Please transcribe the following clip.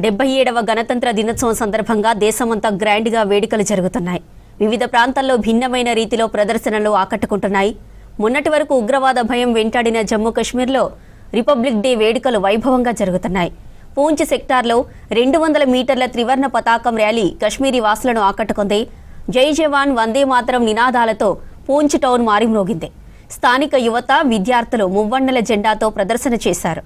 77వ గణతంత్ర దినోత్సవం సందర్భంగా దేశమంతా గ్రాండ్గా వేడుకలు జరుగుతున్నాయి. వివిధ ప్రాంతాల్లో భిన్నమైన రీతిలో ప్రదర్శనలు ఆకట్టుకుంటున్నాయి. మొన్నటి వరకు ఉగ్రవాద భయం వెంటాడిన జమ్మూ కశ్మీర్లో రిపబ్లిక్ డే వేడుకలు వైభవంగా జరుగుతున్నాయి. పూంచ్ సెక్టార్లో 200 మీటర్ల త్రివర్ణ పతాకం ర్యాలీ కశ్మీరీ వాసులను ఆకట్టుకుంది. జై జవాన్ వందే మాతరం నినాదాలతో పూంచ్ టౌన్ మారిమ్రోగింది. స్థానిక యువత, విద్యార్థులు మువ్వన్నెల జెండాతో ప్రదర్శన చేశారు.